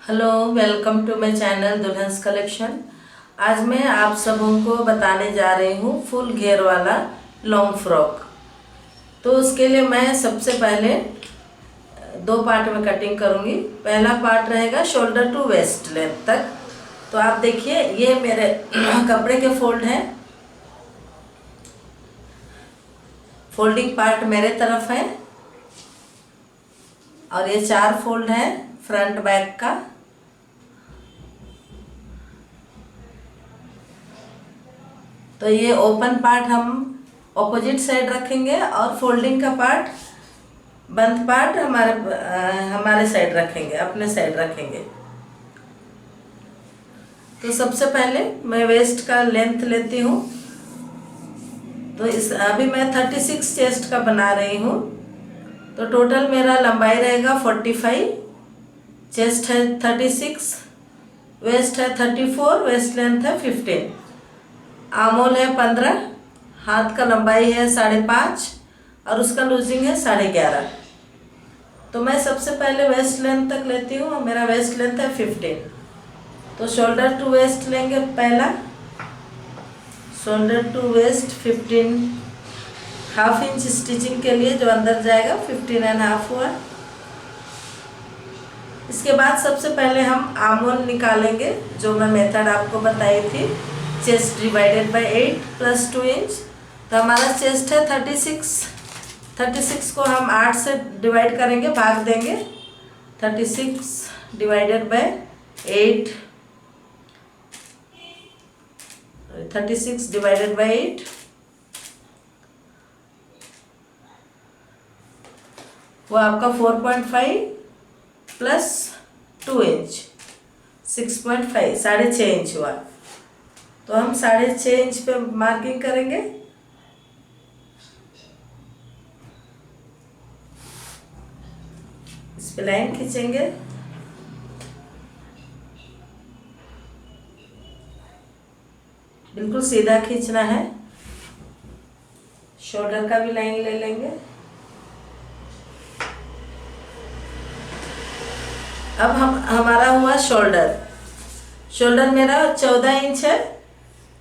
Hello, welcome to my channel दुल्हन्स collection. आज मैं आप सबों को बताने जा रही हूँ फुल घेर वाला लॉन्ग फ्रॉक। तो उसके लिए मैं सबसे पहले दो पार्ट में कटिंग करूँगी। पहला पार्ट रहेगा शोल्डर टू वेस्ट लेंथ तक। तो आप देखिए, ये मेरे कपड़े के फोल्ड हैं। फोल्डिंग पार्ट मेरे तरफ है और ये 4 फोल्ड है फ्रंट बैक का। तो ये ओपन पार्ट हम ऑपोजिट साइड रखेंगे और फोल्डिंग का पार्ट, बंद पार्ट हमारे साइड रखेंगे, अपने साइड रखेंगे। तो सबसे पहले मैं वेस्ट का लेंथ लेती हूँ। तो अभी मैं 36 चेस्ट का बना रही हूँ। तो टोटल मेरा लंबाई रहेगा 45, चेस्ट है 36, वेस्ट है 34, वेस्ट लेंथ है 15, आमोल है 15, हाथ का लंबाई है 5.5 और उसका लूजिंग है 11.5। तो मैं सबसे पहले वेस्ट लेंथ तक लेती हूँ और मेरा वेस्ट लेंथ है 15। तो शोल्डर टू वेस्ट लेंगे पहला। Shoulder to waist 15, half inch stitching के लिए जो अंदर जाएगा 15.5 हुआ। इसके बाद सबसे पहले हम आमोल निकालेंगे, जो मैं मेथड आपको बताई थी, chest divided by 8 plus 2 inch. तो हमारा चेस्ट है 36 को हम 8 से डिवाइड करेंगे, भाग देंगे। 36 डिवाइडेड बाय 8, 36 डिवाइडेड बाय 8 वो आपका 4.5 प्लस 2 इंच 6.5, 6.5 इंच हुआ। तो हम 6.5 इंच पे मार्किंग करेंगे। इस पे लाइन खींचेंगे। बिल्कुल सीधा खींचना है। शोल्डर का भी लाइन ले लेंगे। अब हमारा हुआ शोल्डर मेरा 14 इंच है।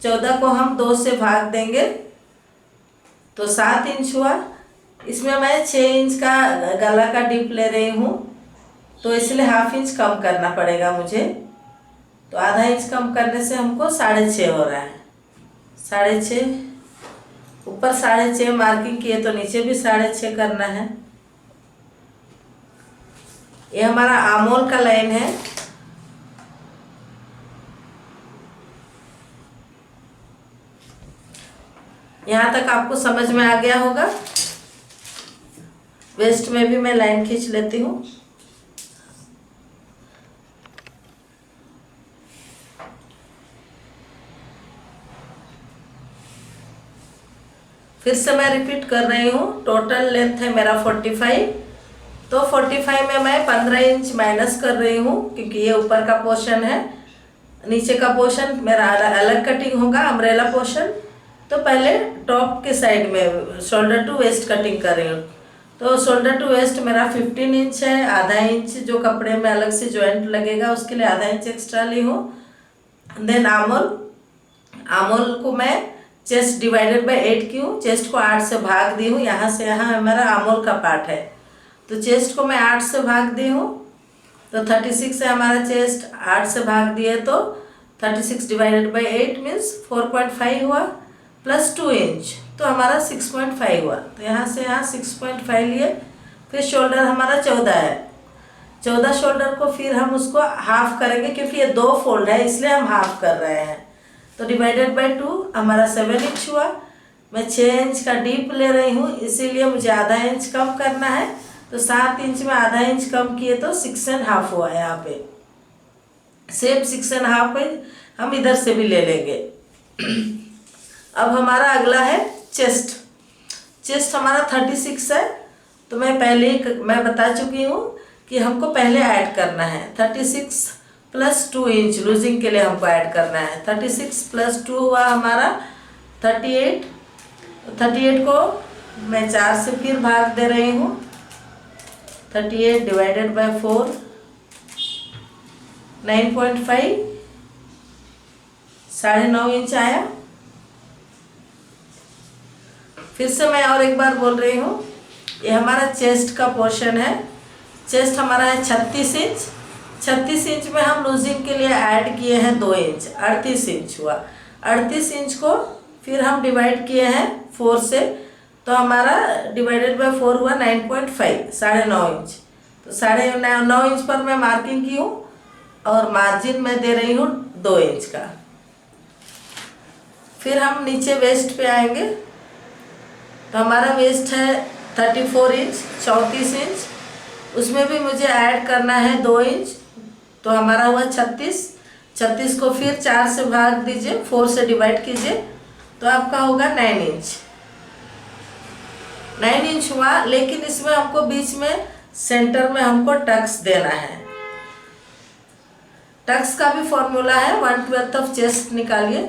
14 को हम 2 से भाग देंगे तो 7 इंच हुआ। इसमें मैं 6 इंच का गला का डिप ले रही हूँ, तो इसलिए हाफ इंच कम करना पड़ेगा मुझे। तो आधा इंच कम करने से हमको 6.5 हो रहा है। 6.5, ऊपर 6.5 मार्किंग किए तो नीचे भी 6.5 करना है। ये हमारा आमोल का लाइन है। यहाँ तक आपको समझ में आ गया होगा। वेस्ट में भी मैं लाइन खींच लेती हूँ। फिर से मैं रिपीट कर रही हूँ। टोटल लेंथ है मेरा 45। तो 45 में मैं 15 इंच माइनस कर रही हूँ, क्योंकि ये ऊपर का पोर्शन है। नीचे का पोर्शन मेरा अलग कटिंग होगा, अम्ब्रेला पोर्शन। तो पहले टॉप के साइड में शोल्डर टू वेस्ट कटिंग कर रही हूँ। तो शोल्डर टू वेस्ट मेरा 15 इंच है। आधा इंच जो कपड़े में अलग से जॉइंट लगेगा उसके लिए आधा इंच एक्स्ट्रा ली हूँ। देन आमोल को मैं चेस्ट डिवाइडेड बाय 8 की हूँ। चेस्ट को 8 से भाग दी हूँ। यहाँ से यहाँ हमारा आमोल का पार्ट है, तो चेस्ट को मैं 8 से भाग दी हूँ। तो 36 से हमारा चेस्ट 8 से भाग दिए तो 36 डिवाइडेड बाय 8 मीन्स 4.5 हुआ प्लस 2 इंच, तो हमारा 6.5 हुआ। तो यहाँ से यहाँ 6.5 लिए। फिर शोल्डर हमारा 14 है। 14 शोल्डर को फिर हम उसको हाफ करेंगे, क्योंकि ये 2 फोल्ड है इसलिए हम हाफ कर रहे हैं। तो डिवाइडेड बाय 2 हमारा 7 इंच हुआ। मैं 6 इंच का डीप ले रही हूँ, इसीलिए मुझे आधा इंच कम करना है। तो 7 इंच में आधा इंच कम किए तो 6.5 हुआ। यहाँ पे सेम 6.5 पे हम इधर से भी ले लेंगे। अब हमारा अगला है चेस्ट हमारा 36 है। तो मैं पहले ही मैं बता चुकी हूँ कि हमको पहले ऐड करना है। 36 प्लस 2 इंच लूजिंग के लिए हमको ऐड करना है। 36 प्लस 2 हुआ हमारा 38। 38 को मैं 4 से फिर भाग दे रही हूँ। 38 डिवाइडेड बाय 4 9.5 9.5 इंच आया। फिर से मैं और एक बार बोल रही हूँ, ये हमारा चेस्ट का पोर्शन है। चेस्ट हमारा है 36 इंच। 36 इंच में हम लूजिंग के लिए ऐड किए हैं 2 इंच, 38 इंच हुआ। 38 इंच को फिर हम डिवाइड किए हैं 4 से, तो हमारा डिवाइडेड बाय 4 हुआ 9.5, 9.5 इंच। तो 9.5 इंच पर मैं मार्किंग की हूँ और मार्जिन मैं दे रही हूँ 2 इंच का। फिर हम नीचे वेस्ट पे आएंगे, तो हमारा वेस्ट है 34 इंच, 34 इंच। उसमें भी मुझे ऐड करना है 2 इंच, तो हमारा हुआ 36। 36 को फिर 4 से भाग दीजिए, 4 से डिवाइड कीजिए, तो आपका होगा 9 इंच। 9 इंच हुआ, लेकिन इसमें हमको बीच में सेंटर में हमको टक्स देना है। टक्स का भी फॉर्मूला है, 1/12 ऑफ चेस्ट निकालिए।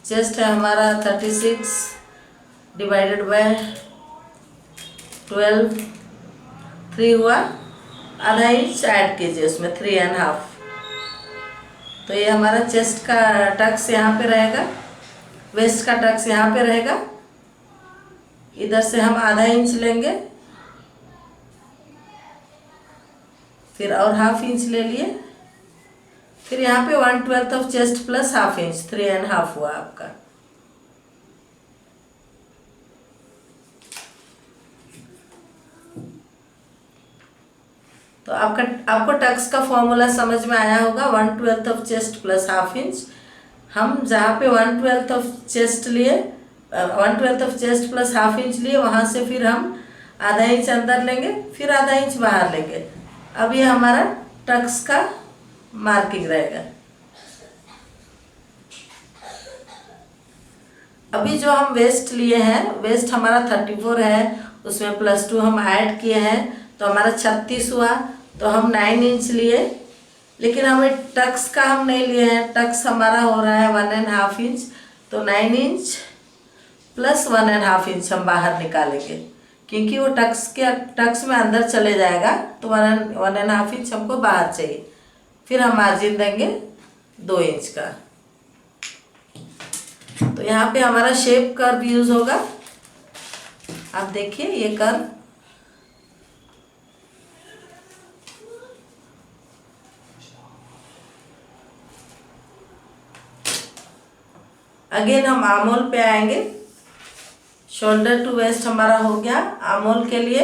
चेस्ट है हमारा 36 डिवाइडेड बाय 12, 3 हुआ। आधा इंच ऐड कीजिए उसमें, 3.5। तो ये हमारा चेस्ट का टक्स यहाँ पे रहेगा, वेस्ट का टक्स यहाँ पे रहेगा। इधर से हम आधा इंच लेंगे, फिर और ½ इंच ले लिए। फिर यहाँ पे 1/12 ऑफ चेस्ट प्लस ½ इंच, 3.5 हुआ आपका। तो आपको टक्स का फॉर्मूला समझ में आया होगा। 1/12 ऑफ चेस्ट प्लस ½ इंच। हम जहाँ पे 1/12 ऑफ चेस्ट लिए, 1/12 ऑफ चेस्ट प्लस ½ इंच लिए, वहाँ से फिर हम आधा इंच अंदर लेंगे, फिर आधा इंच बाहर लेंगे। अब ये हमारा टक्स का मार्किंग रहेगा। अभी जो हम वेस्ट लिए हैं, वेस्ट हमारा 34 है, उसमें +2 हम ऐड किए हैं, तो हमारा 36 हुआ। तो हम 9 इंच लिए, लेकिन हमें टक्स का हम नहीं लिए हैं। टक्स हमारा हो रहा है 1.5 इंच, तो 9 इंच प्लस 1.5 इंच हम बाहर निकालेंगे, क्योंकि वो टक्स में अंदर चले जाएगा, तो 1.5 इंच हमको बाहर चाहिए। फिर हम मार्जिन देंगे 2 इंच का। तो यहाँ पे हमारा शेप कर्व यूज होगा। आप देखिए ये कर्व, अगेन हम आर्महोल पे आएंगे। शोल्डर टू वेस्ट हमारा हो गया। आर्महोल के लिए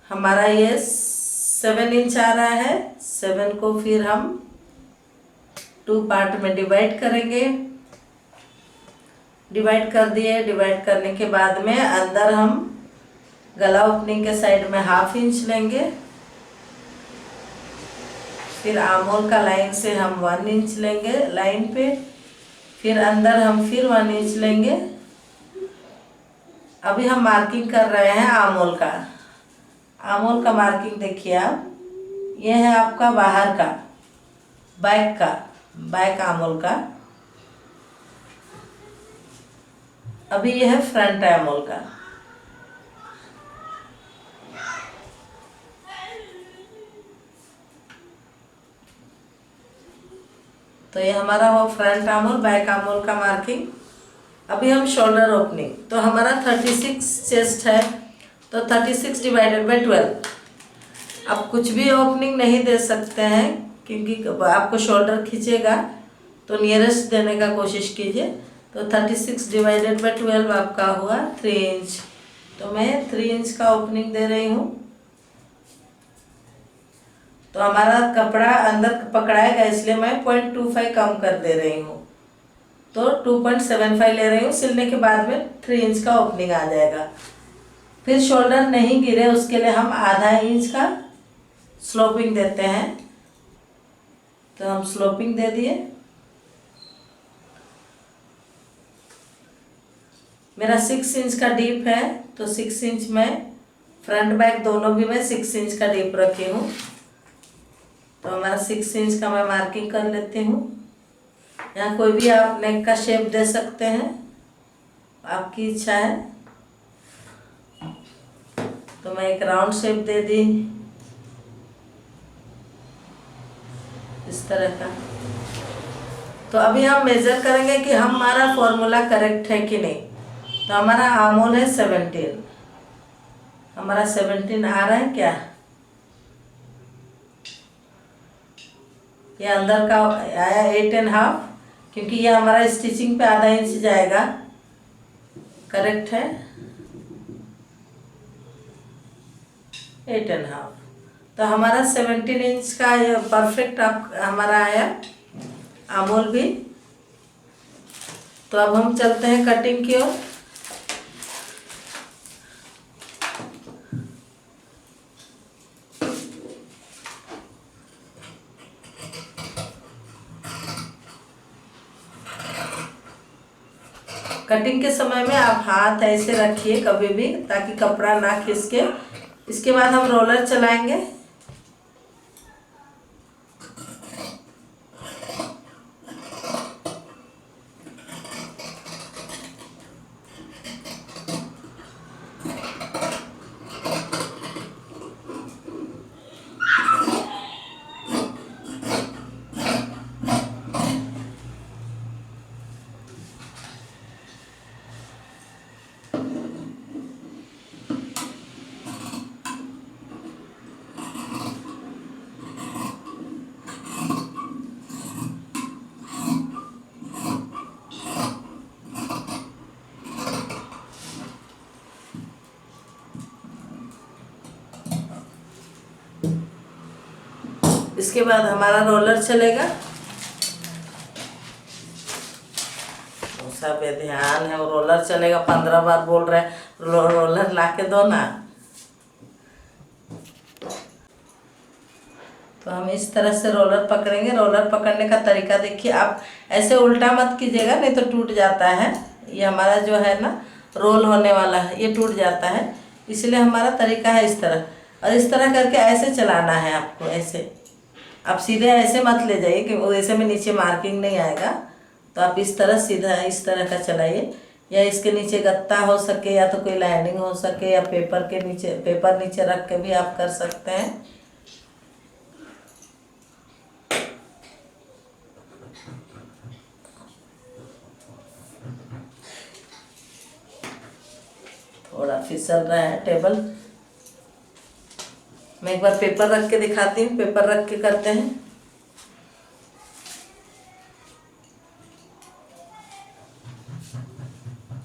हमारा ये 7 इंच आ रहा है। 7 को फिर हम 2 पार्ट में डिवाइड करेंगे। डिवाइड कर दिए। डिवाइड करने के बाद में अंदर हम गला ओपनिंग के साइड में ½ इंच लेंगे। फिर आर्महोल का लाइन से हम 1 इंच लेंगे लाइन पे। फिर अंदर हम फिर 1 इंच लेंगे। अभी हम मार्किंग कर रहे हैं आर्महोल का। आर्महोल का मार्किंग देखिए आप, ये है आपका बाहर का, बैक आर्महोल का। अभी ये है फ्रंट आर्महोल का। तो ये हमारा हो फ्रंट आर्महोल, बैक आर्महोल का मार्किंग। अभी हम शोल्डर ओपनिंग, तो हमारा 36 चेस्ट है, तो 36 डिवाइडेड बाय 12। आप कुछ भी ओपनिंग नहीं दे सकते हैं, क्योंकि आपको शोल्डर खींचेगा, तो नियरेस्ट देने का कोशिश कीजिए। तो 36 डिवाइडेड बाय 12 आपका हुआ 3 इंच। तो मैं 3 इंच का ओपनिंग दे रही हूँ। तो हमारा कपड़ा अंदर पकड़ाएगा, इसलिए मैं 0.25 कम कर दे रही हूँ, तो 2.75 ले रही हूँ। सिलने के बाद में 3 इंच का ओपनिंग आ जाएगा। फिर शोल्डर नहीं गिरे उसके लिए हम आधा इंच का स्लोपिंग देते हैं। तो हम स्लोपिंग दे दिए। मेरा 6 इंच का डीप है, तो 6 इंच में फ्रंट बैक दोनों भी मैं 6 इंच का डीप रखी हूँ। तो हमारा 6 इंच का मैं मार्किंग कर लेती हूँ। यहाँ कोई भी आप नेक का शेप दे सकते हैं, आपकी इच्छा है। तो मैं एक राउंड शेप दे दी। इस तरह का। तो अभी हम मेज़र करेंगे कि हमारा फॉर्मूला करेक्ट है कि नहीं। तो हमारा आमूल है 17, हमारा 17 आ रहा है क्या? ये अंदर का आया 8.5, क्योंकि ये हमारा स्टिचिंग पे आधा इंच जाएगा। करेक्ट है 8.5। तो हमारा 17 इंच का ये परफेक्ट हमारा आया आमूल भी। तो अब हम चलते हैं कटिंग की ओर। कटिंग के समय में आप हाथ ऐसे रखिए कभी भी, ताकि कपड़ा ना खिसके। इसके बाद हम रोलर चलाएंगे। इसके बाद हमारा रोलर चलेगा। तो सब ध्यान है, वो रोलर चलेगा। 15 बार बोल रहे हैं रोलर ला के दो ना। तो हम इस तरह से रोलर पकड़ेंगे। रोलर पकड़ने का तरीका देखिए, आप ऐसे उल्टा मत कीजिएगा, नहीं तो टूट जाता है। ये हमारा जो है ना रोल होने वाला है, ये टूट जाता है। इसलिए हमारा तरीका है इस तरह, और इस तरह करके ऐसे चलाना है आपको। ऐसे आप सीधे ऐसे मत ले जाइए कि वो ऐसे में नीचे मार्किंग नहीं आएगा। तो आप इस तरह सीधा इस तरह का चलाइए, या इसके नीचे गत्ता हो सके, या तो कोई लाइनिंग हो सके, या पेपर के नीचे, पेपर नीचे रख के भी आप कर सकते हैं। थोड़ा फिसल रहा है टेबल। मैं एक बार पेपर रख के दिखाती हूँ, पेपर रख के करते हैं।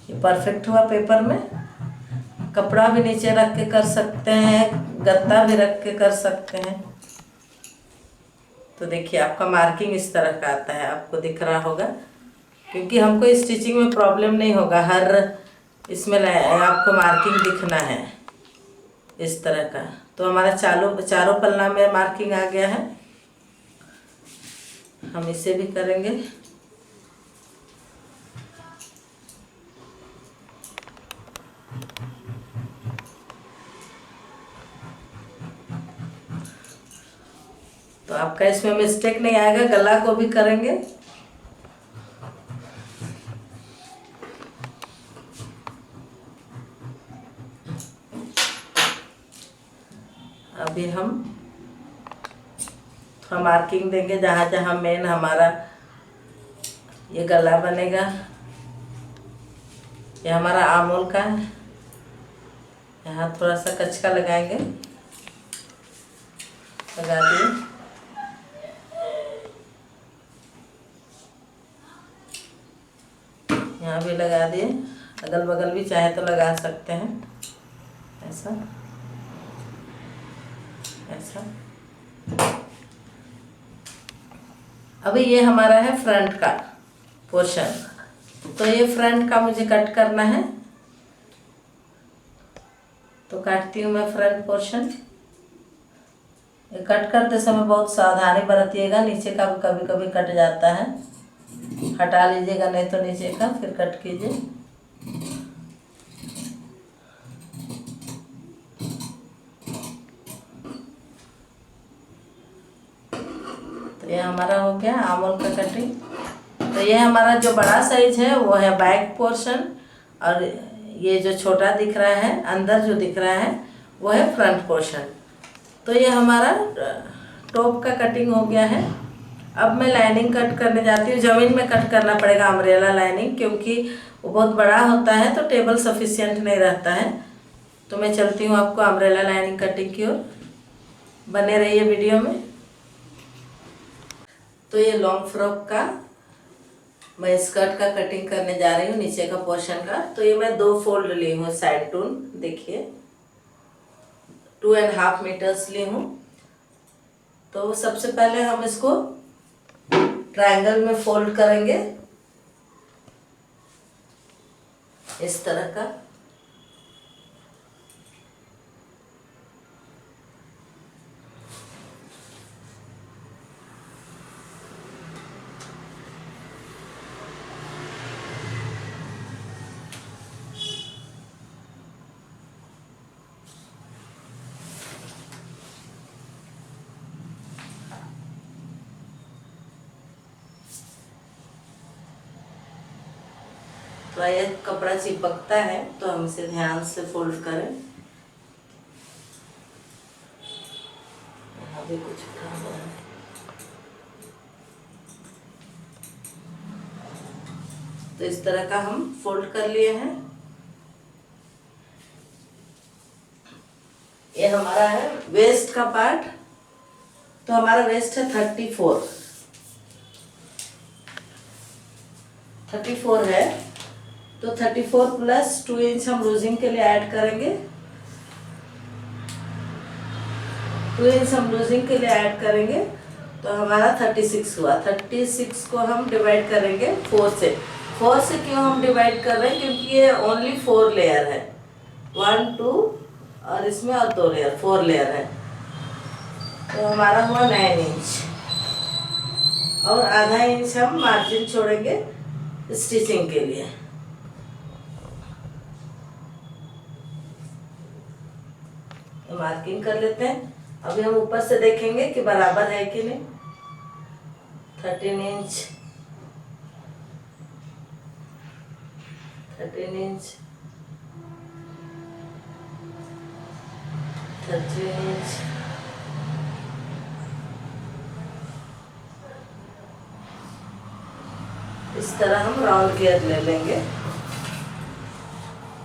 ये परफेक्ट हुआ। पेपर में कपड़ा भी नीचे रख के कर सकते हैं, गत्ता भी रख के कर सकते हैं। तो देखिए आपका मार्किंग इस तरह का आता है, आपको दिख रहा होगा। क्योंकि हमको स्टिचिंग में प्रॉब्लम नहीं होगा, हर इसमें आपको मार्किंग दिखना है इस तरह का। तो हमारा चारों पन्ना में मार्किंग आ गया है। हम इसे भी करेंगे। तो आपका इसमें मिस्टेक नहीं आएगा। गला को भी करेंगे। अभी हम थोड़ा मार्किंग देंगे जहाँ जहाँ मेन हमारा ये गला बनेगा। ये हमारा आमूल का है, यहाँ थोड़ा सा कचका लगाएंगे। लगा दिए। यहाँ भी लगा दिए। अगल बगल भी चाहे तो लगा सकते हैं, ऐसा ऐसा। अभी ये हमारा है फ्रंट का पोर्शन। तो ये फ्रंट का मुझे कट करना है, तो काटती हूँ मैं फ्रंट पोर्शन। ये कट करते समय बहुत सावधानी बरतिएगा, नीचे का कभी कभी कट जाता है। हटा लीजिएगा, नहीं तो नीचे का फिर कट कीजिए। तो ये हमारा हो गया आमूल का कटिंग। तो ये हमारा जो बड़ा साइज है वो है बैक पोर्शन, और ये जो छोटा दिख रहा है अंदर जो दिख रहा है वो है फ्रंट पोर्शन। तो ये हमारा टॉप का कटिंग हो गया है। अब मैं लाइनिंग कट करने जाती हूँ। ज़मीन में कट करना पड़ेगा अम्ब्रेला लाइनिंग, क्योंकि वो बहुत बड़ा होता है तो टेबल सफिशिएंट नहीं रहता है। तो मैं चलती हूँ आपको अम्ब्रेला लाइनिंग कटिंग की ओर। बने रहिए वीडियो में। तो ये लॉन्ग फ्रॉक का मैं स्कर्ट का कटिंग करने जा रही हूँ, नीचे का पोर्शन का। तो ये मैं 2 फोल्ड ली हूँ साइड टून, देखिए 2.5 मीटर्स ली हूँ। तो सबसे पहले हम इसको ट्रायंगल में फोल्ड करेंगे इस तरह का। तो ये कपड़ा चिपकता है तो हम इसे ध्यान से फोल्ड करें। यहाँ भी कुछ उठा हुआ है। तो इस तरह का हम फोल्ड कर लिए हैं। ये हमारा है वेस्ट का पार्ट। तो हमारा वेस्ट है 34 है। तो 34 प्लस 2 इंच हम लूजिंग के लिए ऐड करेंगे। 2 इंच हम लूजिंग के लिए ऐड करेंगे तो हमारा 36 हुआ। 36 को हम डिवाइड करेंगे 4 से। 4 से क्यों हम डिवाइड कर रहे हैं? क्योंकि ये ओनली 4 लेयर है, 1 2 और इसमें और 2 लेयर, 4 लेयर है। तो हमारा हुआ 9 इंच और आधा इंच हम मार्जिन छोड़ेंगे स्टिचिंग के लिए। तो मार्किंग कर लेते हैं। अभी हम ऊपर से देखेंगे कि बराबर है कि नहीं। 13 इंच 13 इंच 13 इंच। इस तरह हम राउंड घेर ले लेंगे।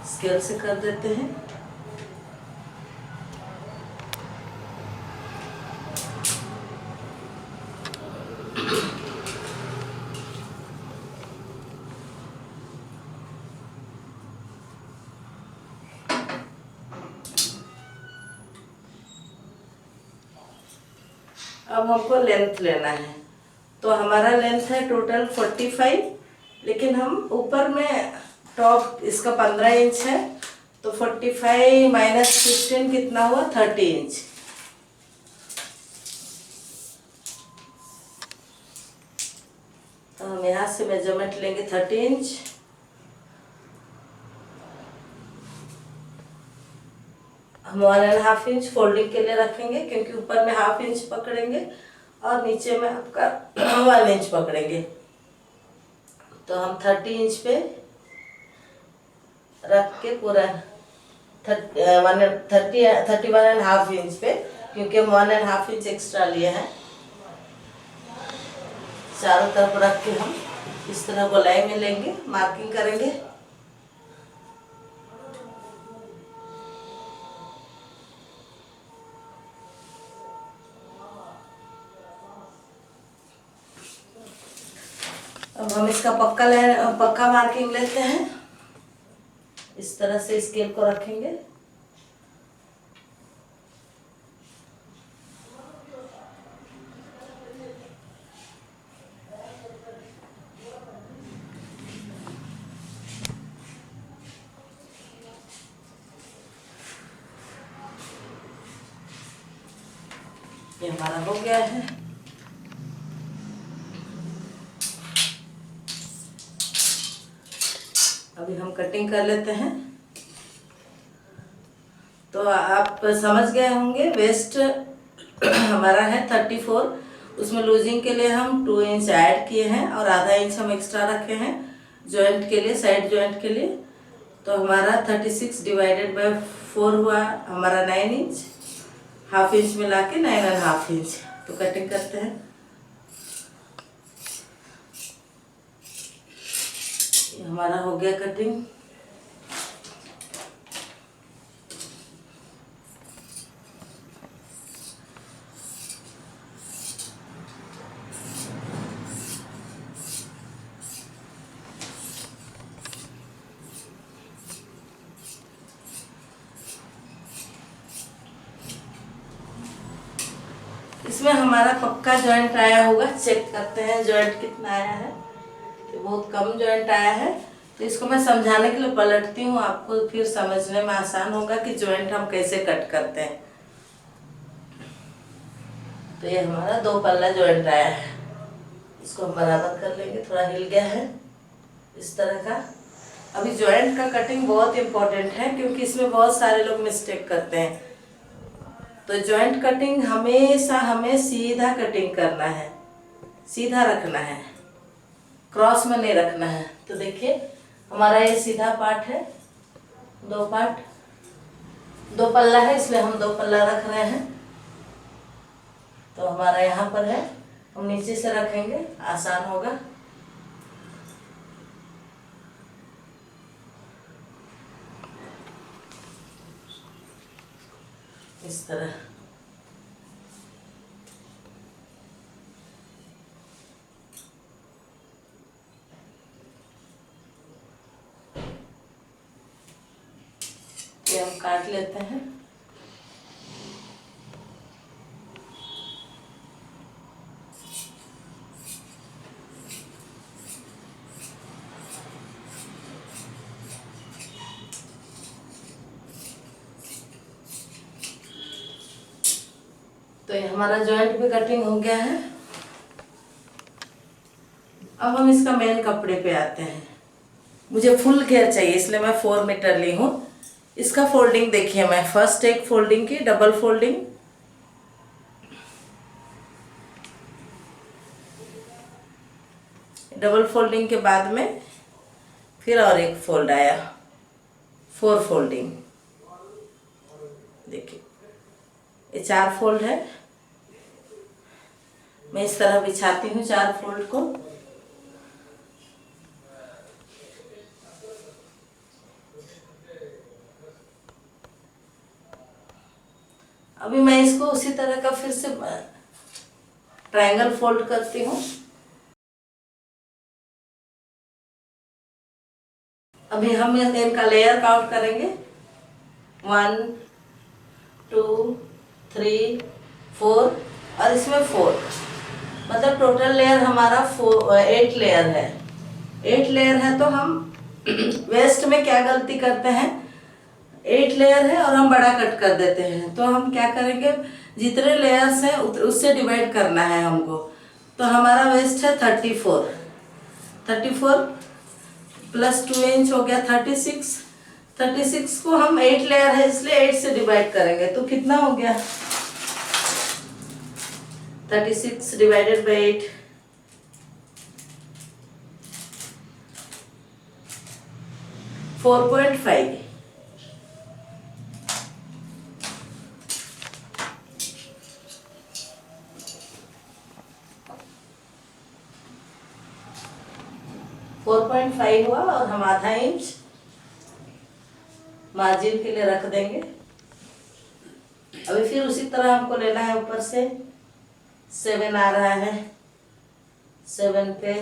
स्केल से कर देते हैं। अब हमको लेंथ लेना है। तो हमारा लेंथ है टोटल 45, लेकिन हम ऊपर में टॉप इसका 15 इंच है। तो 45 माइनस 15 कितना हुआ? 30 इंच। तो हम यहाँ से मेजरमेंट लेंगे 30 इंच। हम 1.5 इंच फोल्डिंग के लिए रखेंगे, क्योंकि ऊपर में 1/2 इंच पकड़ेंगे और नीचे में आपका 1 इंच पकड़ेंगे। तो हम 30 इंच पे रख के पूरा 31.5 इंच पे, क्योंकि हम 1.5 इंच एक्स्ट्रा लिए हैं। चारों तरफ रख के हम इस तरह गोलाई में लेंगे, मार्किंग करेंगे। अब हम इसका पक्का मार्किंग लेते हैं। इस तरह से स्केल को रखेंगे। ये हमारा हो गया है। अभी हम कटिंग कर लेते हैं। तो आप समझ गए होंगे वेस्ट हमारा है 34, उसमें लूजिंग के लिए हम 2 इंच ऐड किए हैं और आधा इंच हम एक्स्ट्रा रखे हैं जॉइंट के लिए, साइड जॉइंट के लिए। तो हमारा 36 डिवाइडेड बाय 4 हुआ हमारा 9 इंच। 1/2 इंच मिला के 9.5 इंच। तो कटिंग करते हैं। हमारा हो गया कटिंग। इसमें हमारा पक्का जॉइंट आया होगा, चेक करते हैं जॉइंट कितना आया है। तो बहुत कम जॉइंट आया है, तो इसको मैं समझाने के लिए पलटती हूँ, आपको फिर समझने में आसान होगा कि जॉइंट हम कैसे कट करते हैं। तो ये हमारा 2 पल्ला जॉइंट आया है, इसको हम बराबर कर लेंगे। थोड़ा हिल गया है इस तरह का। अभी जॉइंट का कटिंग बहुत इम्पोर्टेंट है, क्योंकि इसमें बहुत सारे लोग मिस्टेक करते हैं। तो जॉइंट कटिंग हमेशा हमें सीधा कटिंग करना है, सीधा रखना है, क्रॉस में नहीं रखना है। तो देखिए हमारा ये सीधा पार्ट है, 2 पार्ट, 2 पल्ला है, इसलिए हम 2 पल्ला रख रहे हैं। तो हमारा यहाँ पर है, हम नीचे से रखेंगे, आसान होगा। इस तरह ये हम काट लेते हैं। तो ये हमारा जॉइंट भी कटिंग हो गया है। अब हम इसका मेन कपड़े पे आते हैं। मुझे फुल घेर चाहिए, इसलिए मैं 4 मीटर ली हूँ। इसका फोल्डिंग देखिए, मैं फर्स्ट एक फोल्डिंग की, डबल फोल्डिंग, डबल फोल्डिंग के बाद में फिर और एक फोल्ड आया, 4 फोल्डिंग। देखिए ये 4 फोल्ड है। मैं इस तरह बिछाती हूँ 4 फोल्ड को। अभी मैं इसको उसी तरह का फिर से ट्रायंगल फोल्ड करती हूँ। अभी हम इनका लेयर काउंट करेंगे, 1 2 3 4 और इसमें 4, मतलब टोटल लेयर हमारा 8 लेयर है। 8 लेयर है, तो हम वेस्ट में क्या गलती करते हैं, 8 लेयर है और हम बड़ा कट कर देते हैं। तो हम क्या करेंगे, जितने लेयर्स हैं उससे डिवाइड करना है हमको। तो हमारा वेस्ट है 34, 34 प्लस 2 इंच हो गया 36। 36 को हम 8 लेयर है इसलिए 8 से डिवाइड करेंगे, तो कितना हो गया, 36 डिवाइडेड बाई 8, 4.5। फोर पॉइंट 5 हुआ, और हम आधा इंच मार्जिन के लिए रख देंगे। अभी फिर उसी तरह हमको लेना है, ऊपर से 7 आ रहा है, 7 पे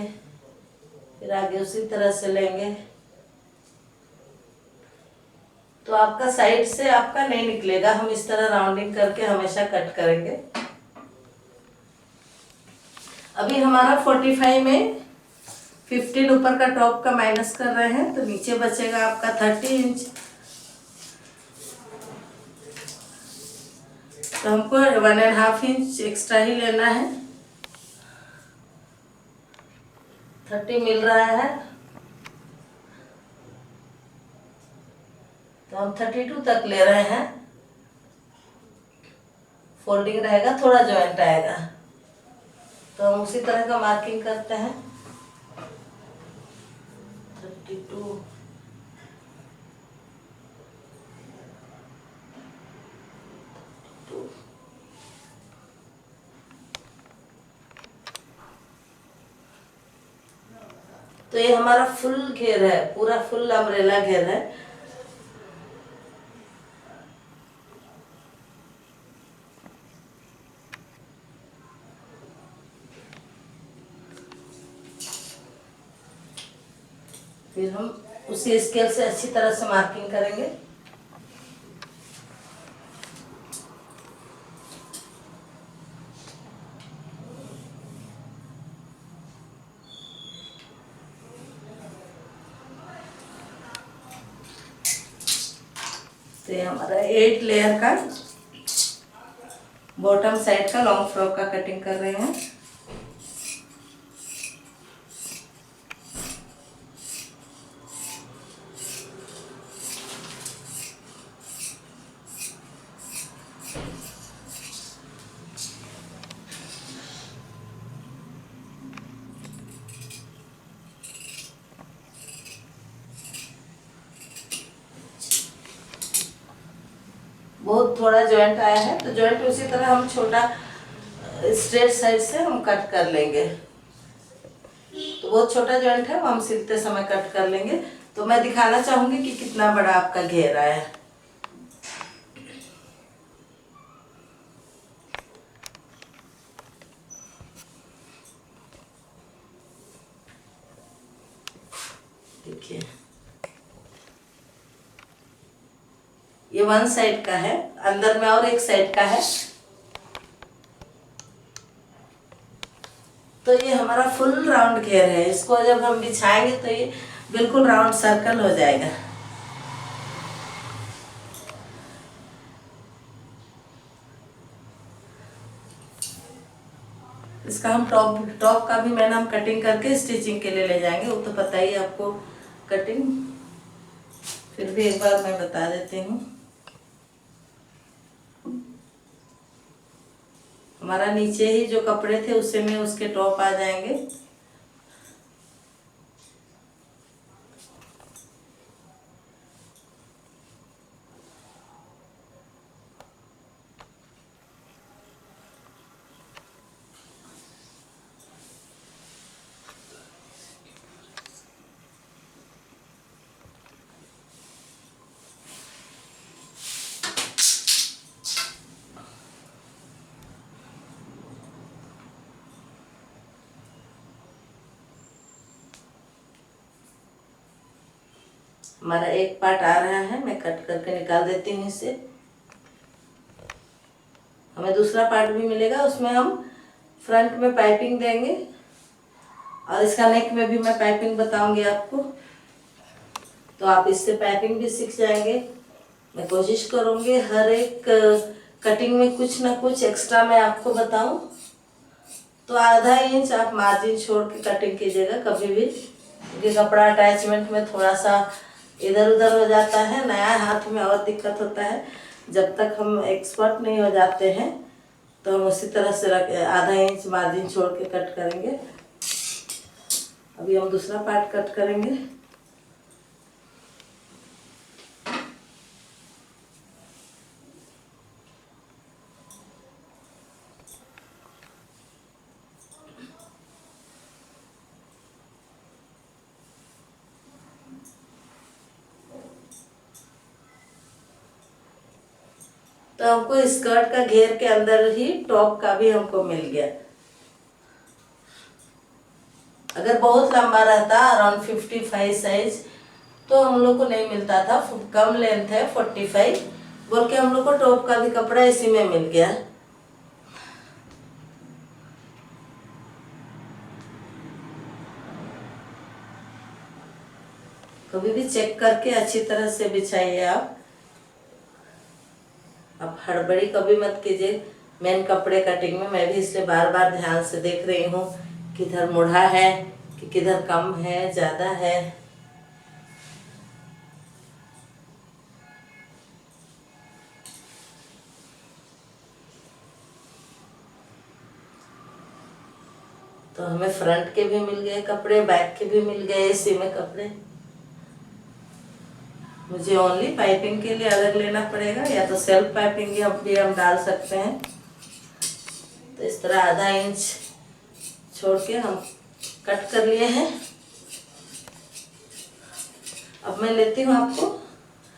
फिर आगे उसी तरह से लेंगे। तो आपका साइड से आपका नहीं निकलेगा, हम इस तरह राउंडिंग करके हमेशा कट करेंगे। अभी हमारा 45 में 15 ऊपर का टॉप का माइनस कर रहे हैं, तो नीचे बचेगा आपका 30 इंच। तो हमको 1.5 इंच एक्स्ट्रा ही लेना है, 30 मिल रहा है, तो हम 32 तक ले रहे हैं। फोल्डिंग रहेगा, थोड़ा जॉइंट आएगा, तो हम उसी तरह का मार्किंग करते हैं, 32। तो तो ये हमारा फुल घेर है, पूरा फुल अम्ब्रेला घेर है। फिर हम उसी स्केल से अच्छी तरह से मार्किंग करेंगे। तो ये हमारा 8 लेयर का बॉटम साइड का लॉन्ग फ्रॉक का कटिंग कर रहे हैं। बहुत थोड़ा जॉइंट आया है, तो जॉइंट उसी तरह हम छोटा स्ट्रेट साइड से हम कट कर लेंगे। तो बहुत छोटा जॉइंट है, वो हम सिलते समय कट कर लेंगे। तो मैं दिखाना चाहूंगी कि कितना बड़ा आपका घेरा है। देखिए, ये 1 साइड का है, अंदर में और एक साइड का है। तो ये हमारा फुल राउंड घेर है। इसको जब हम बिछाएंगे तो ये बिल्कुल राउंड सर्कल हो जाएगा। इसका हम टॉप का भी मैंने हम कटिंग करके स्टिचिंग के लिए ले जाएंगे, वो तो पता ही है आपको कटिंग। फिर भी एक बार मैं बता देती हूँ। हमारा नीचे ही जो कपड़े थे उससे में उसके टॉप आ जाएंगे। हमारा एक पार्ट आ रहा है, मैं कट करके निकाल देती हूँ इसे। हमें दूसरा पार्ट भी मिलेगा, उसमें हम फ्रंट में पाइपिंग देंगे और इसका नेक में भी मैं पाइपिंग बताऊंगी आपको। तो आप इससे पाइपिंग भी सीख जाएंगे। मैं कोशिश करूंगी हर एक कटिंग में कुछ ना कुछ एक्स्ट्रा मैं आपको बताऊं। तो आधा इंच आप मार्जिन छोड़ के कटिंग कीजिएगा कभी भी, क्योंकि कपड़ा अटैचमेंट में थोड़ा सा इधर उधर हो जाता है, नया हाथ में और दिक्कत होता है। जब तक हम एक्सपर्ट नहीं हो जाते हैं तो हम उसी तरह से आधा इंच मार्जिन छोड़ के कट करेंगे। अभी हम दूसरा पार्ट कट करेंगे। तो हमको स्कर्ट का घेर के अंदर ही टॉप का भी हमको मिल गया। अगर बहुत लंबा रहता अराउंड 55 साइज तो हम लोग को नहीं मिलता था, कम लेंथ है 45 बोल के हम लोग को टॉप का भी कपड़ा इसी में मिल गया। कभी भी चेक करके अच्छी तरह से बिछाइए आप हड़बड़ी कभी मत कीजिए मेन कपड़े कटिंग में। मैं भी इसलिए बार बार ध्यान से देख रही हूँ किधर मुड़ा है कि किधर कम है ज़्यादा है। तो हमें फ्रंट के भी मिल गए कपड़े, बैक के भी मिल गए इसी में कपड़े। मुझे ओनली पाइपिंग के लिए अलग लेना पड़ेगा, या तो सेल्फ पाइपिंग भी हम डाल सकते हैं। तो इस तरह आधा इंच छोड़ के हम कट कर लिए हैं। अब मैं लेती हूँ आपको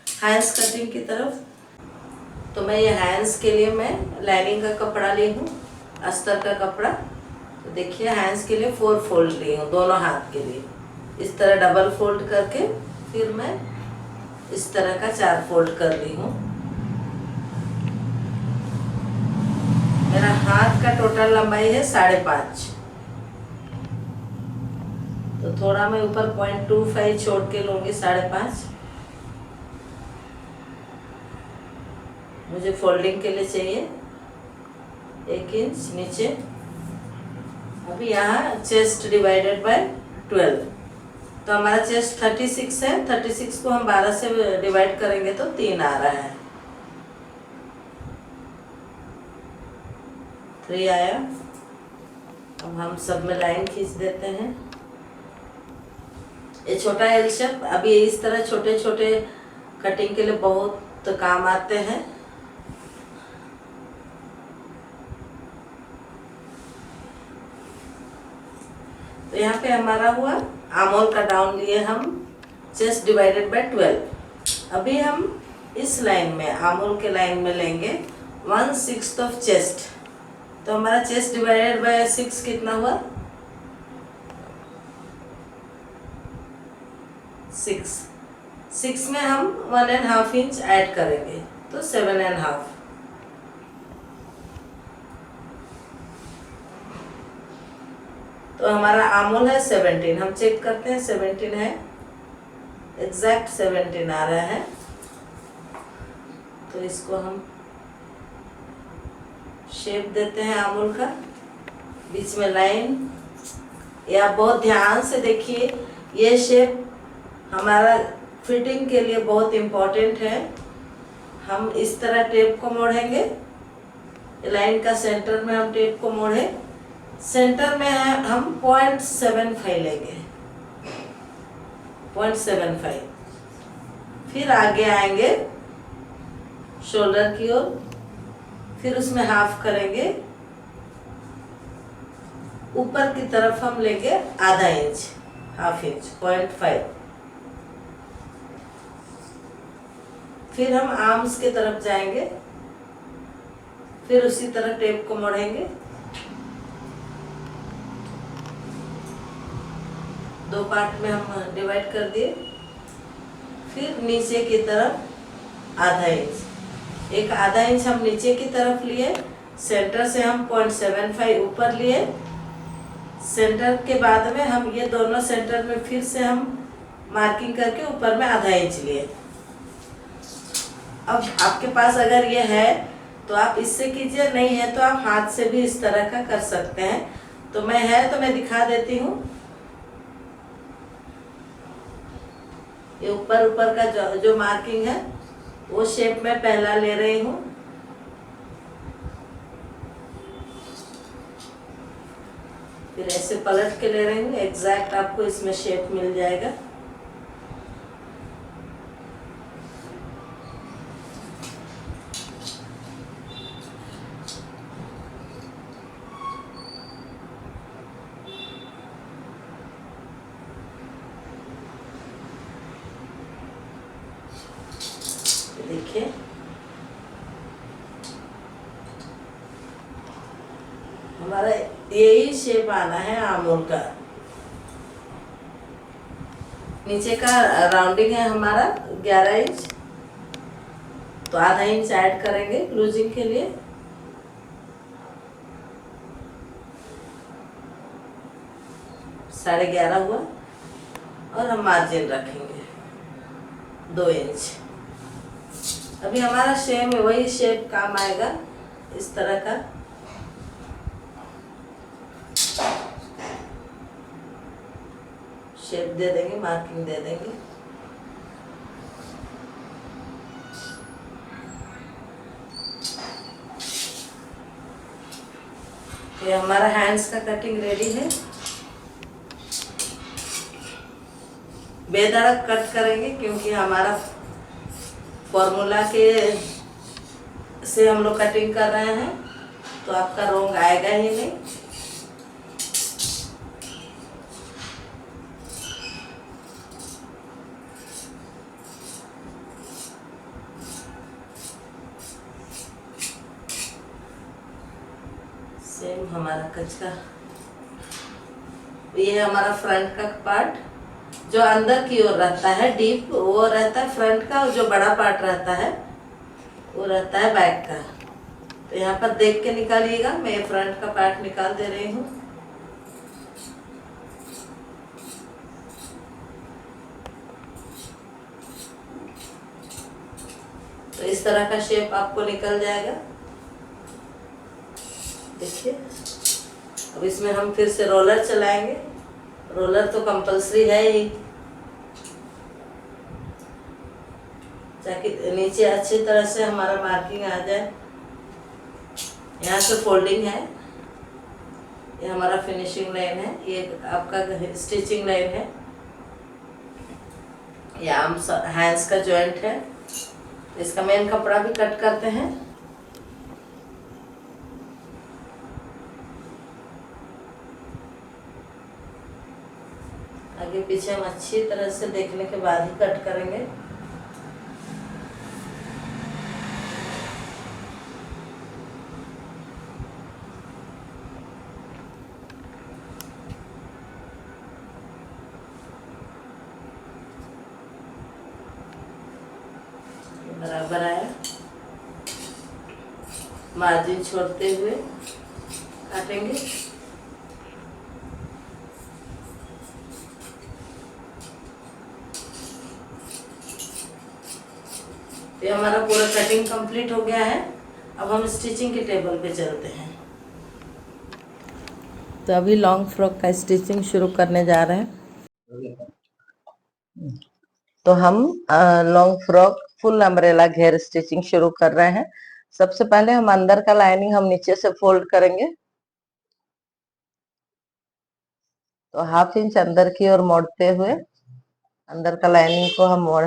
हैंड्स कटिंग की तरफ। तो मैं ये हैंड्स के लिए मैं लाइनिंग का कपड़ा ली हूँ, अस्तर का कपड़ा। तो देखिए हैंड्स के लिए 4 फोल्ड ली हूँ दोनों हाथ के लिए। इस तरह डबल फोल्ड करके फिर मैं इस तरह का 4 फोल्ड कर ली हूँ। मेरा हाथ का टोटल लंबाई है 5.5। तो थोड़ा मैं ऊपर 0.25 छोड़ के लूँगी 5.5। मुझे फोल्डिंग के लिए चाहिए 1 इंच नीचे। अभी यहाँ चेस्ट डिवाइडेड बाय 12, तो हमारा चेस्ट 36 है। 36 को हम 12 से डिवाइड करेंगे तो 3 आ रहा है। 3 आया। अब हम सब में लाइन खींच देते हैं। ये छोटा एल शेप, अभी इस तरह छोटे छोटे कटिंग के लिए बहुत काम आते हैं। तो यहाँ पे हमारा हुआ आर्महोल का डाउन लिए हम चेस्ट डिवाइडेड बाय 12। अभी हम इस लाइन में आर्महोल के लाइन में लेंगे 1/6 ऑफ चेस्ट। तो हमारा चेस्ट डिवाइडेड बाय 6 कितना हुआ? 6 में हम 1.5 इंच ऐड करेंगे तो 7.5। तो हमारा आर्महोल है 17। हम चेक करते हैं 17 है, एग्जैक्ट 17 आ रहा है। तो इसको हम शेप देते हैं आर्महोल का, बीच में लाइन। या बहुत ध्यान से देखिए, ये शेप हमारा फिटिंग के लिए बहुत इम्पोर्टेंट है। हम इस तरह टेप को मोड़ेंगे, लाइन का सेंटर में हम टेप को मोड़े, सेंटर में है हम 0.75 लेंगे, 0.75। फिर आगे आएंगे शोल्डर की ओर, फिर उसमें हाफ करेंगे। ऊपर की तरफ हम लेंगे आधा इंच, हाफ इंच, 0.5। फिर हम आर्म्स की तरफ जाएंगे, फिर उसी तरह टेप को मोड़ेंगे। 2 पार्ट में हम डिवाइड कर दिए। फिर नीचे की तरफ आधा इंच, एक आधा इंच हम नीचे की तरफ लिए, सेंटर से हम 0.75 ऊपर लिए। सेंटर के बाद में हम ये दोनों सेंटर में फिर से हम मार्किंग करके ऊपर में आधा इंच लिए। अब आपके पास अगर ये है तो आप इससे कीजिए, नहीं है तो आप हाथ से भी इस तरह का कर सकते हैं। तो मैं है तो मैं दिखा देती हूँ। ये ऊपर का जो मार्किंग है वो शेप में पहला ले रही हूँ। फिर ऐसे पलट के ले रही हूँ, एग्जैक्ट आपको इसमें शेप मिल जाएगा। देखिए हमारा यही शेप आना है आर्महोल का। नीचे का राउंडिंग है हमारा 11 इंच, तो आधा इंच ऐड करेंगे लूजिंग के लिए। साढ़े 11 हुआ और हम मार्जिन रखेंगे 2 इंच। अभी हमारा शेप में वही शेप काम आएगा, इस तरह का। शेप दे देंगे, मार्किंग दे देंगे। ये हमारा हैंड्स का कटिंग रेडी है। बेधड़क कट करेंगे क्योंकि हमारा फॉर्मूला के से हम लोग कटिंग कर रहे हैं, तो आपका रोंग आएगा ही नहीं। हमारा कचरा। ये है हमारा फ्रंट का पार्ट, जो अंदर की ओर रहता है डीप वो रहता है फ्रंट का, और जो बड़ा पार्ट रहता है वो रहता है बैक का। तो यहाँ पर देख के निकालिएगा, मैं ये फ्रंट का पार्ट निकाल दे रही हूँ। तो इस तरह का शेप आपको निकल जाएगा, देखिए। अब इसमें हम फिर से रोलर चलाएंगे, रोलर तो कंपलसरी है ही, ताकि नीचे अच्छी तरह से हमारा मार्किंग आ जाए। यहाँ से फोल्डिंग है, ये हमारा फिनिशिंग लाइन है, ये आपका स्टिचिंग लाइन है, ये आर्म्स हैंड्स का जॉइंट है। इसका मेन कपड़ा भी कट करते हैं। आगे पीछे हम अच्छी तरह से देखने के बाद ही कट करेंगे। बराबर आया, मार्जिन छोड़ते हुए काटेंगे। ये हमारा पूरा कटिंग कंप्लीट हो गया है। अब हम स्टिचिंग के टेबल पे चलते हैं। तो अभी लॉन्ग फ्रॉक का स्टिचिंग शुरू करने जा रहे हैं। तो हम लॉन्ग फ्रॉक फुल अम्ब्रेला घेर स्टिचिंग शुरू कर रहे हैं। सबसे पहले हम अंदर का लाइनिंग हम नीचे से फोल्ड करेंगे, तो 1/2 इंच अंदर की ओर मोड़ते हुए अंदर का लाइनिंग को हम मोड़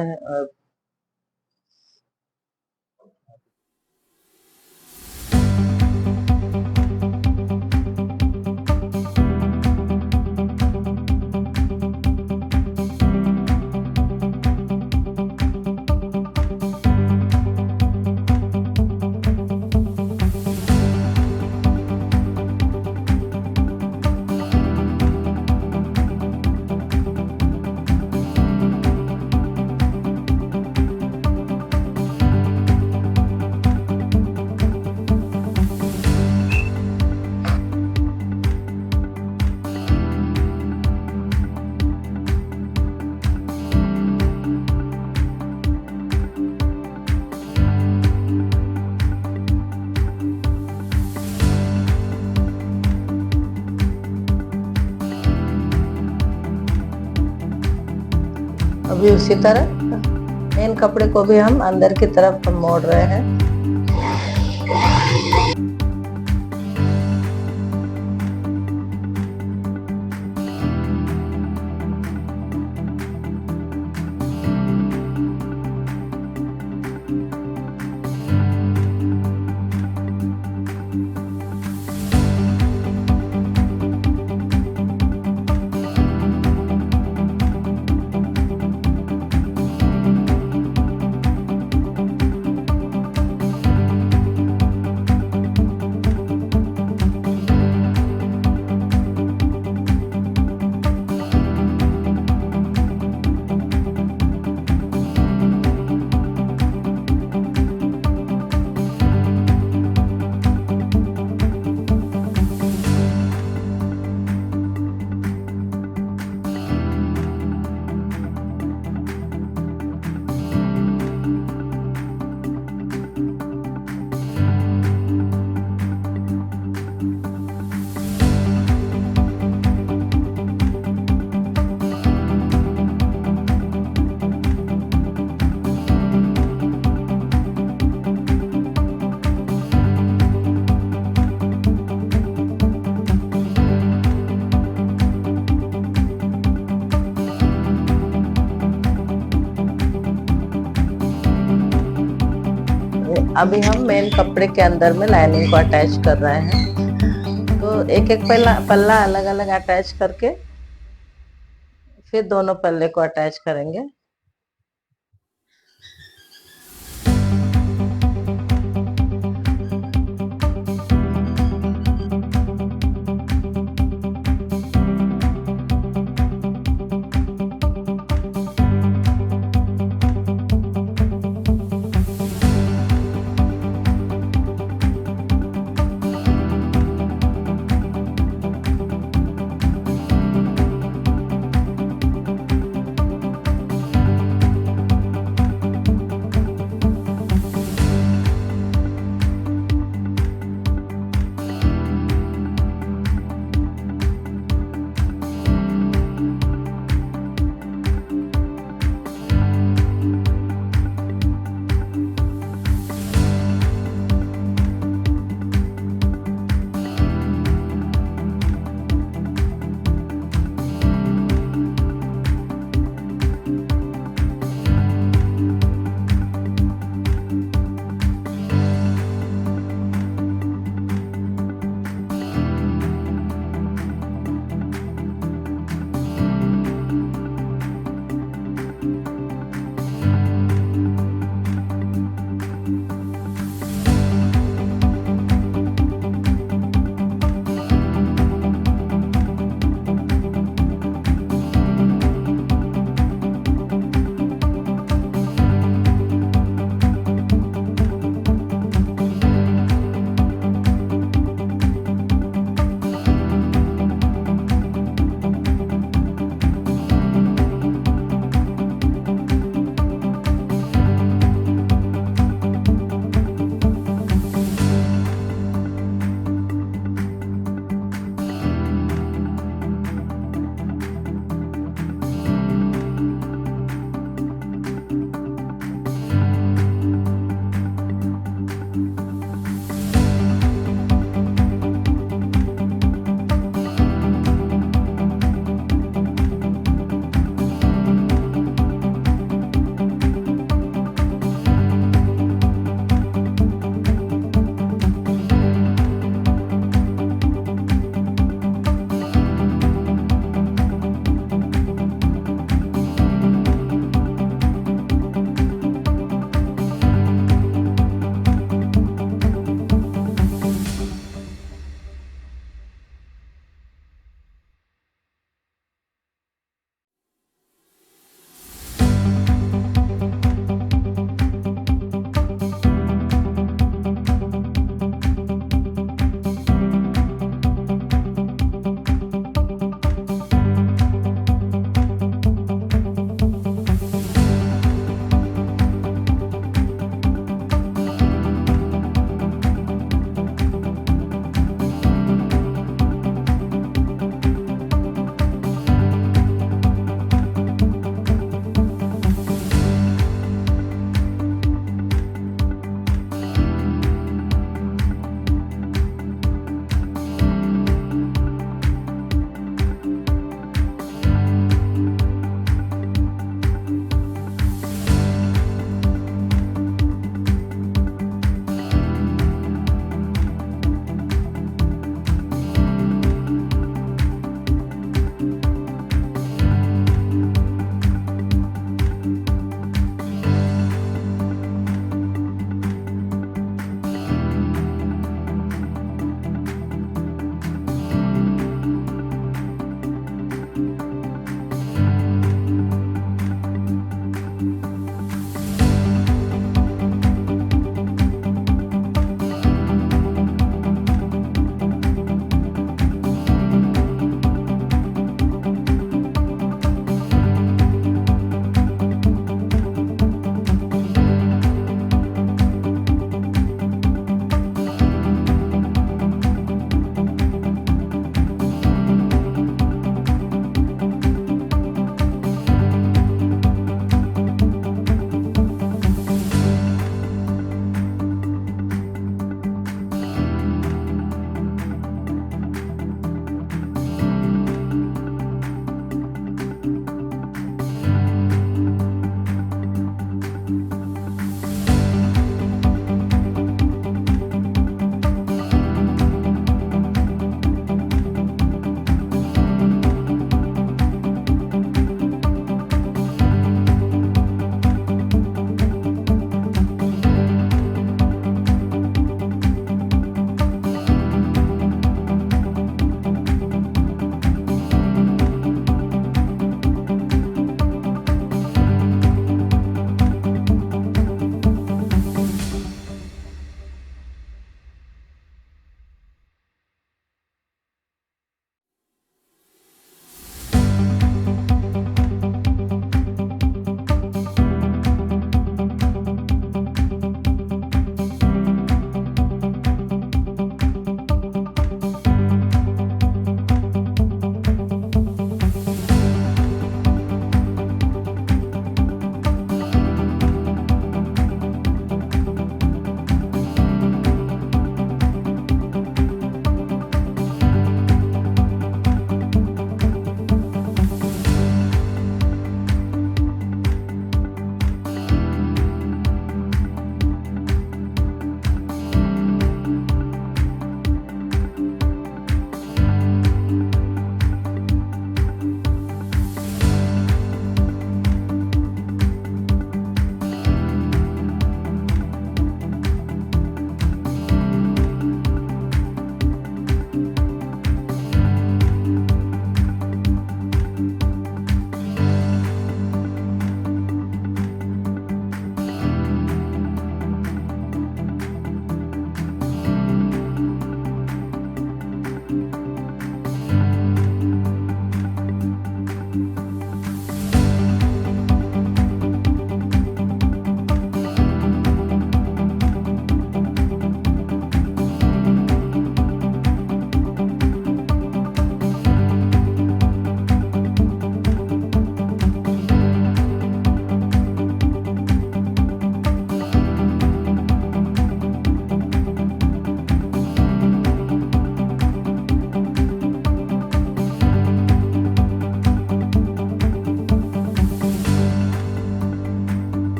अभी उसी तरह मेन कपड़े को भी हम अंदर की तरफ हम मोड़ रहे हैं। अभी हम मेन कपड़े के अंदर में लाइनिंग को अटैच कर रहे हैं। तो एक एक पल्ला अलग अलग अटैच करके फिर दोनों पल्ले को अटैच करेंगे।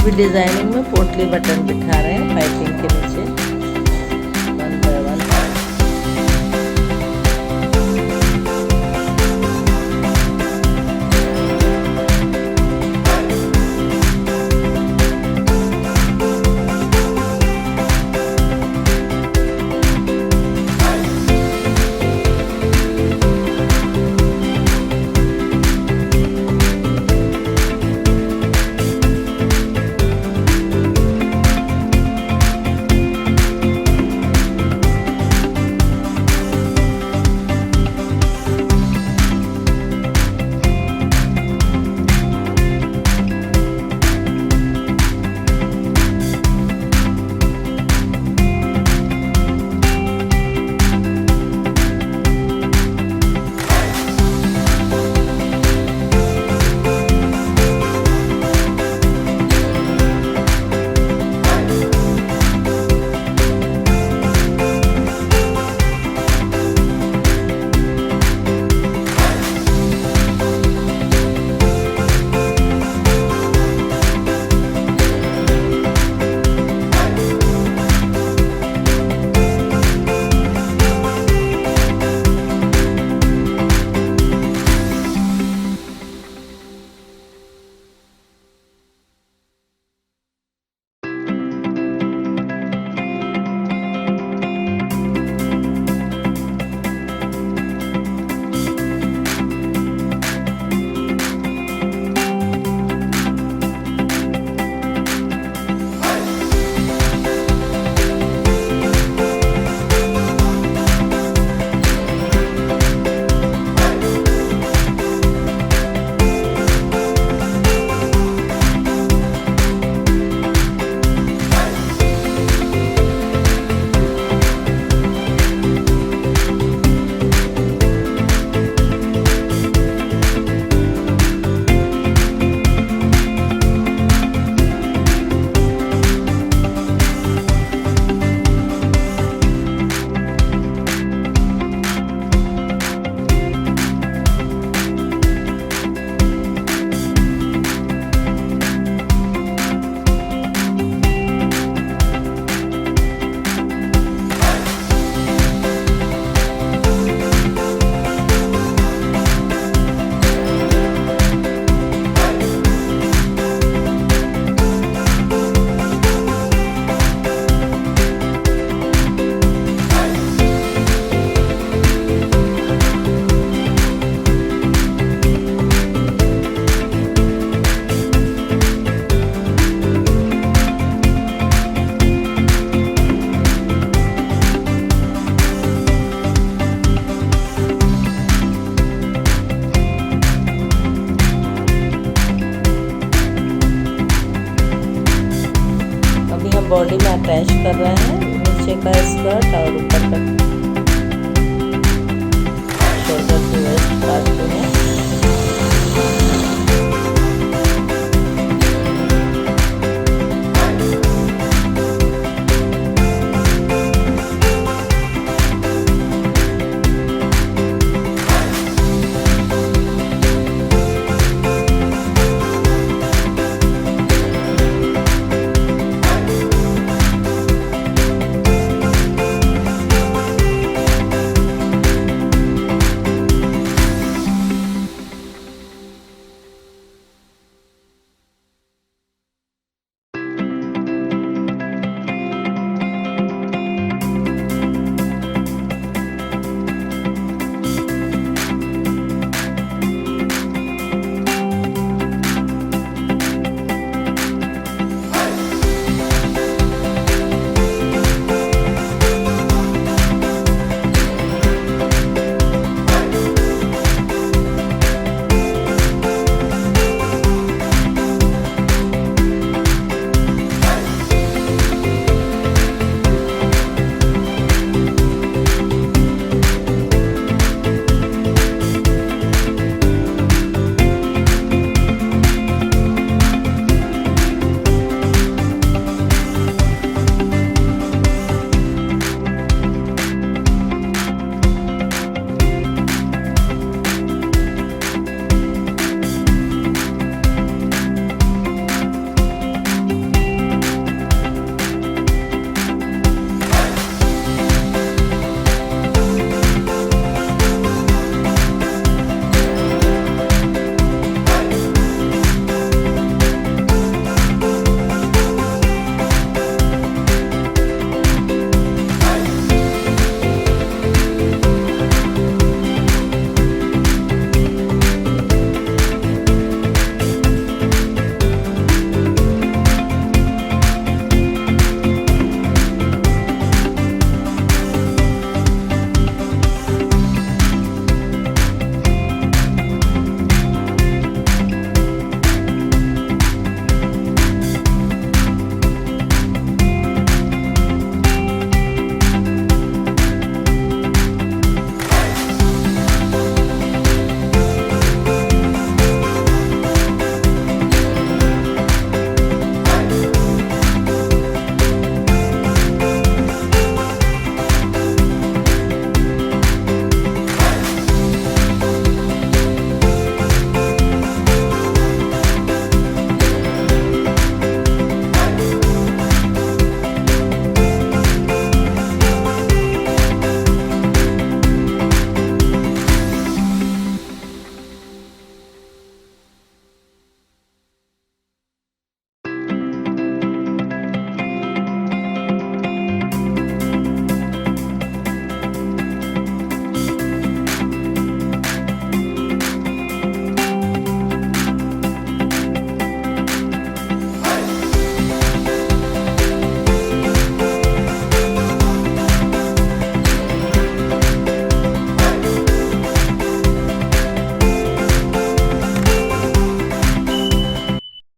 अभी डिजाइनिंग में पोटली बटन बिठा रहे हैं पाइपिंग के नीचे 1 by 1। बॉडी में अटैच कर रहे हैं नीचे का स्कर्ट और ऊपर का शोल्डर की वेस्ट पार्ट जो है